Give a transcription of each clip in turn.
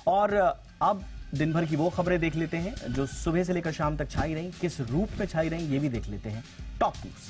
और अब दिन भर की वो खबरें देख लेते हैं जो सुबह से लेकर शाम तक छाई रही, किस रूप में छाई रही ये भी देख लेते हैं। Top news.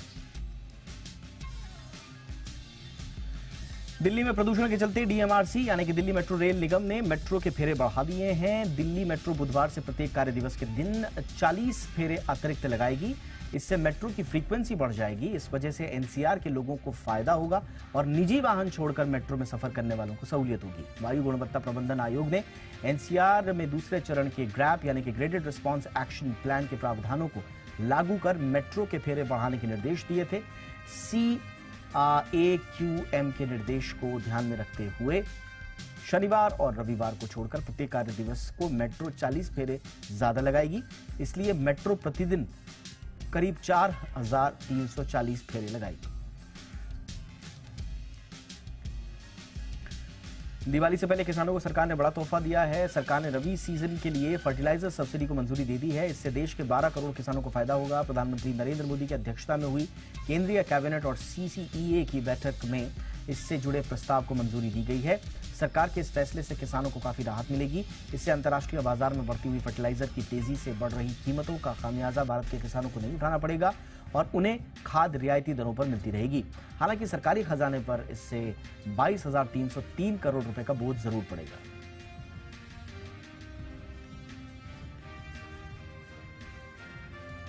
दिल्ली में प्रदूषण के चलते डीएमआरसी यानी कि दिल्ली मेट्रो रेल निगम ने मेट्रो के फेरे बढ़ा दिए हैं। दिल्ली मेट्रो बुधवार से प्रत्येक कार्य दिवस के दिन 40 फेरे अतिरिक्त लगाएगी। इससे मेट्रो की फ्रीक्वेंसी बढ़ जाएगी। इस वजह से एनसीआर के लोगों को फायदा होगा और निजी वाहन छोड़कर मेट्रो में सफर करने वालों को सहूलियत होगी। वायु गुणवत्ता प्रबंधन आयोग ने एनसीआर में दूसरे चरण के ग्रैप यानी कि ग्रेडेड रिस्पॉन्स एक्शन प्लान के प्रावधानों को लागू कर मेट्रो के फेरे बढ़ाने के निर्देश दिए थे। CAQM के निर्देश को ध्यान में रखते हुए शनिवार और रविवार को छोड़कर प्रत्येक कार्य दिवस को मेट्रो 40 फेरे ज्यादा लगाएगी। इसलिए मेट्रो प्रतिदिन करीब 4340 फेरे लगाएगी। दिवाली से पहले किसानों को सरकार ने बड़ा तोहफा दिया है। सरकार ने रबी सीजन के लिए फर्टिलाइजर सब्सिडी को मंजूरी दे दी है। इससे देश के 12 करोड़ किसानों को फायदा होगा। प्रधानमंत्री नरेंद्र मोदी की अध्यक्षता में हुई केंद्रीय कैबिनेट और CCEA की बैठक में इससे जुड़े प्रस्ताव को मंजूरी दी गई है। सरकार के इस फैसले से किसानों को काफी राहत मिलेगी। इससे अंतर्राष्ट्रीय बाजार में बढ़ती हुई फर्टिलाइजर की तेजी से बढ़ रही कीमतों का खामियाजा भारत के किसानों को नहीं उठाना पड़ेगा और उन्हें खाद रियायती दरों पर मिलती रहेगी। हालांकि सरकारी खजाने पर इससे 22,303 करोड़ रुपए का बोझ जरूर पड़ेगा।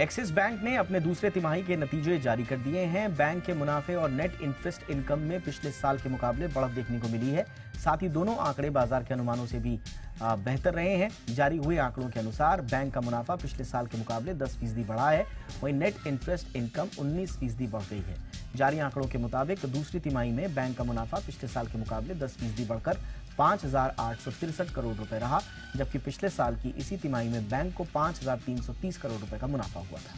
एक्सिस बैंक ने अपने दूसरे तिमाही के नतीजे जारी कर दिए हैं। बैंक के मुनाफे और नेट इंटरेस्ट इनकम में पिछले साल के मुकाबले बढ़त देखने को मिली है। साथ ही दोनों आंकड़े बाजार के अनुमानों से भी बेहतर रहे हैं। जारी हुए आंकड़ों के अनुसार बैंक का मुनाफा पिछले साल के मुकाबले 10% बढ़ा है, वहीं नेट इंटरेस्ट इनकम 19% बढ़ गई है। जारी आंकड़ों के मुताबिक दूसरी तिमाही में बैंक का मुनाफा पिछले साल के मुकाबले 10% बढ़कर 5,863 करोड़ रुपए रहा, जबकि पिछले साल की इसी तिमाही में बैंक को 5,330 करोड़ रुपए का मुनाफा हुआ था।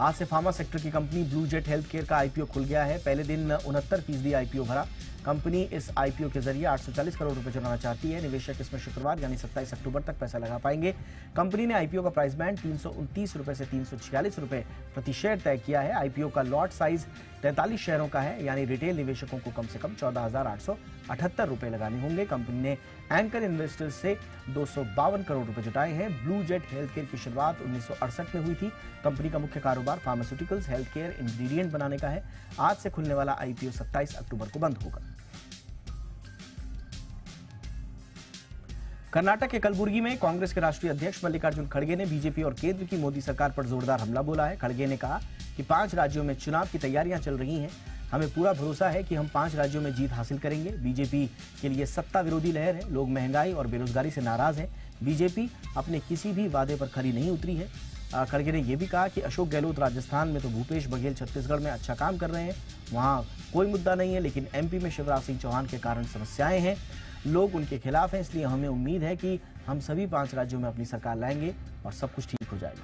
आज से फार्मा सेक्टर की company blue jet health care का आईपीओ खुल गया है। पहले दिन 69% आईपीओ भरा। कंपनी इस आईपीओ के जरिए 840 करोड़ रुपए चुराना चाहती है। निवेशक इसमें शुक्रवार यानी 27 अक्टूबर तक पैसा लगा पाएंगे। कंपनी ने आईपीओ का प्राइस बैंड 329 रुपए से 346 रुपए प्रति शेयर तय किया है। आईपीओ का लॉट साइज 43 शेयरों का है, यानी रिटेल निवेशकों को कम से कम 14,878 रुपए लगाने होंगे। कंपनी ने एंकर इन्वेस्टर्स से 252 करोड़ रुपए जुटाए हैं। ब्लू जेट हेल्थ केयर की शुरुआत 1968 में हुई थी। कंपनी का मुख्य कारोबार फार्मास्यूटिकल्स, हेल्थ केयर, इंग्रेडिएंट बनाने का है। आज से खुलने वाला आईपीओ 27 अक्टूबर को बंद होगा। कर्नाटक के कलबुर्गी में कांग्रेस के राष्ट्रीय अध्यक्ष मल्लिकार्जुन खड़गे ने बीजेपी और केंद्र की मोदी सरकार पर जोरदार हमला बोला है। खड़गे ने कहा कि 5 राज्यों में चुनाव की तैयारियां चल रही हैं। हमें पूरा भरोसा है कि हम 5 राज्यों में जीत हासिल करेंगे। बीजेपी के लिए सत्ता विरोधी लहर है। लोग महंगाई और बेरोजगारी से नाराज हैं। बीजेपी अपने किसी भी वादे पर खरी नहीं उतरी है। खड़गे ने यह भी कहा कि अशोक गहलोत राजस्थान में तो भूपेश बघेल छत्तीसगढ़ में अच्छा काम कर रहे हैं, वहां कोई मुद्दा नहीं है, लेकिन एमपी में शिवराज सिंह चौहान के कारण समस्याएं हैं। लोग उनके खिलाफ हैं, इसलिए हमें उम्मीद है कि हम सभी 5 राज्यों में अपनी सरकार लाएंगे और सब कुछ ठीक हो जाएगा।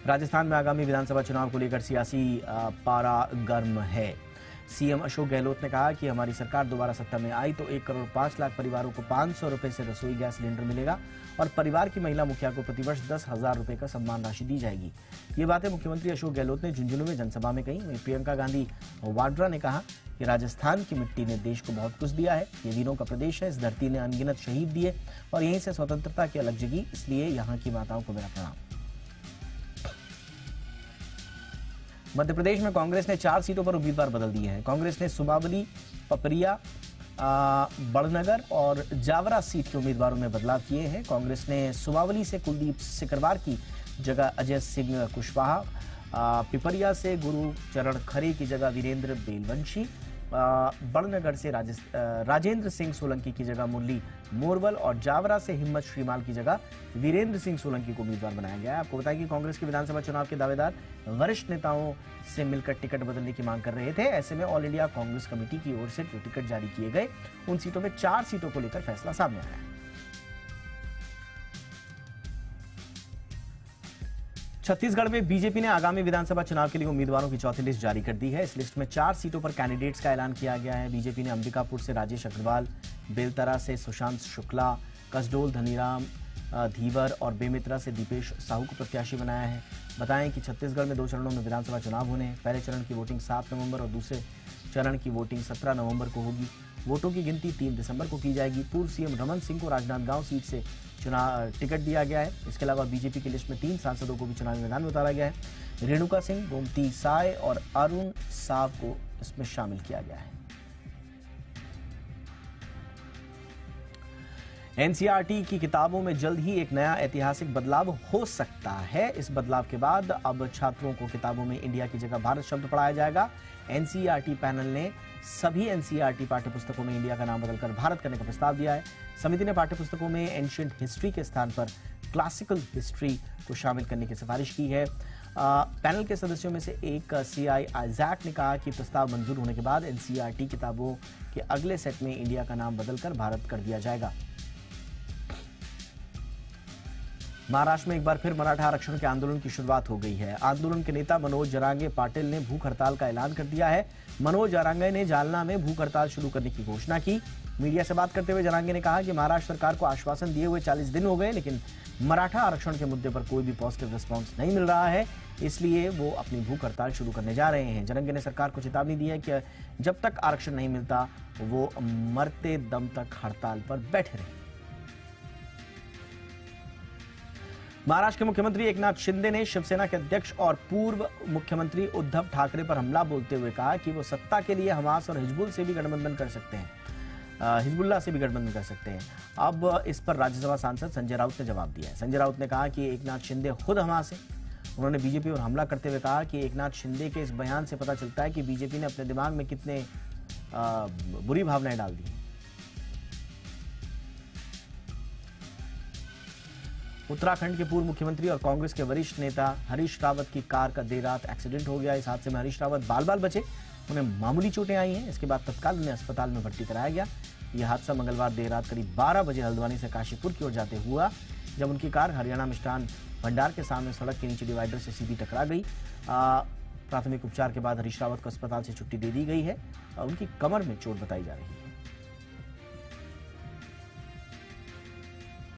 राजस्थान में आगामी विधानसभा चुनाव को लेकर सियासी पारा गर्म है। सीएम अशोक गहलोत ने कहा कि हमारी सरकार दोबारा सत्ता में आई तो 1 करोड़ 5 लाख परिवारों को 500 रुपए से रसोई गैस सिलेंडर मिलेगा और परिवार की महिला मुखिया को प्रतिवर्ष 10,000 रुपए का सम्मान राशि दी जाएगी। ये बातें मुख्यमंत्री अशोक गहलोत ने झुंझुनू में जनसभा में कही। वहीं प्रियंका गांधी वाड्रा ने कहा कि राजस्थान की मिट्टी ने देश को बहुत कुछ दिया है। ये वीरों का प्रदेश है। इस धरती ने अनगिनत शहीद दिए और यहीं से स्वतंत्रता की अलग जगी, इसलिए यहाँ की माताओं को मेरा प्रणाम। मध्य प्रदेश में कांग्रेस ने 4 सीटों पर उम्मीदवार बदल दिए हैं। कांग्रेस ने सुमावली, पपरिया, बड़नगर और जावरा सीट के उम्मीदवारों में बदलाव किए हैं। कांग्रेस ने सुमावली से कुलदीप सिकरवार की जगह अजय सिंह कुशवाहा, पिपरिया से गुरु चरण खरे की जगह वीरेंद्र बेलवंशी, बड़नगर से राजेंद्र सिंह सोलंकी की जगह मुरली मोरवल और जावरा से हिम्मत श्रीमाल की जगह वीरेंद्र सिंह सोलंकी को उम्मीदवार बनाया गया है। आपको बताएं कि कांग्रेस के विधानसभा चुनाव के दावेदार वरिष्ठ नेताओं से मिलकर टिकट बदलने की मांग कर रहे थे। ऐसे में ऑल इंडिया कांग्रेस कमेटी की ओर से जो टिकट जारी किए गए, उन सीटों में 4 सीटों को लेकर फैसला सामने आया है। छत्तीसगढ़ में बीजेपी ने आगामी विधानसभा चुनाव के लिए उम्मीदवारों की चौथी लिस्ट जारी कर दी है। इस लिस्ट में 4 सीटों पर कैंडिडेट्स का ऐलान किया गया है। बीजेपी ने अंबिकापुर से राजेश अग्रवाल, बेलतरा से सुशांत शुक्ला, कसडोल धनीराम धीवर और बेमित्रा से दीपेश साहू को प्रत्याशी बनाया है। बताएं कि छत्तीसगढ़ में 2 चरणों में विधानसभा चुनाव होने हैं। पहले चरण की वोटिंग 7 नवंबर और दूसरे चरण की वोटिंग 17 नवंबर को होगी। वोटों की गिनती 3 दिसंबर को की जाएगी। पूर्व सीएम रमन सिंह को राजनांदगांव सीट से चुनाव टिकट दिया गया है। इसके अलावा बीजेपी की लिस्ट में 3 सांसदों को भी चुनावी मैदान में उतारा गया है। रेणुका सिंह, गोमती साय और अरुण साव को इसमें शामिल किया गया है। एनसीईआरटी की किताबों में जल्द ही एक नया ऐतिहासिक बदलाव हो सकता है। इस बदलाव के बाद अब छात्रों को किताबों में इंडिया की जगह भारत शब्द पढ़ाया जाएगा। एनसीईआरटी पैनल ने सभी एनसीईआरटी पाठ्यपुस्तकों में इंडिया का नाम बदलकर भारत करने का प्रस्ताव दिया है। समिति ने पाठ्यपुस्तकों में एंशिएंट हिस्ट्री के स्थान पर क्लासिकल हिस्ट्री को शामिल करने की सिफारिश की है। पैनल के सदस्यों में से एक सीआई आइजैक ने कहा कि प्रस्ताव मंजूर होने के बाद एनसीईआरटी किताबों के अगले सेट में इंडिया का नाम बदलकर भारत कर दिया जाएगा। महाराष्ट्र में एक बार फिर मराठा आरक्षण के आंदोलन की शुरुआत हो गई है। आंदोलन के नेता मनोज जरांगे पाटिल ने भूख हड़ताल का ऐलान कर दिया है। मनोज जरांगे ने जालना में भूख हड़ताल शुरू करने की घोषणा की। मीडिया से बात करते हुए जरांगे ने कहा कि महाराष्ट्र सरकार को आश्वासन दिए हुए 40 दिन हो गए, लेकिन मराठा आरक्षण के मुद्दे पर कोई भी पॉजिटिव रिस्पॉन्स नहीं मिल रहा है, इसलिए वो अपनी भूख हड़ताल शुरू करने जा रहे हैं। जरांगे ने सरकार को चेतावनी दी है कि जब तक आरक्षण नहीं मिलता वो मरते दम तक हड़ताल पर बैठे रहे। महाराष्ट्र के मुख्यमंत्री एकनाथ शिंदे ने शिवसेना के अध्यक्ष और पूर्व मुख्यमंत्री उद्धव ठाकरे पर हमला बोलते हुए कहा कि वो सत्ता के लिए हमास और हिजबुल से भी गठबंधन कर सकते हैं, हिजबुल्लाह से भी गठबंधन कर सकते हैं। अब इस पर राज्यसभा सांसद संजय राउत ने जवाब दिया है। संजय राउत ने कहा कि एकनाथ शिंदे खुद हमास है। उन्होंने बीजेपी पर हमला करते हुए कहा कि एकनाथ शिंदे के इस बयान से पता चलता है कि बीजेपी ने अपने दिमाग में कितने बुरी भावनाएं डाल दी। उत्तराखंड के पूर्व मुख्यमंत्री और कांग्रेस के वरिष्ठ नेता हरीश रावत की कार का देर रात एक्सीडेंट हो गया। इस हादसे में हरीश रावत बाल बचे, उन्हें मामूली चोटें आई हैं। इसके बाद तत्काल उन्हें अस्पताल में भर्ती कराया गया। यह हादसा मंगलवार देर रात करीब 12 बजे हल्द्वानी से काशीपुर की ओर जाते हुआ, जब उनकी कार हरियाणा मिष्ठान भंडार के सामने सड़क के नीचे डिवाइडर से सीधी टकरा गई। प्राथमिक उपचार के बाद हरीश रावत को अस्पताल से छुट्टी दे दी गई है। उनकी कमर में चोट बताई जा रही है।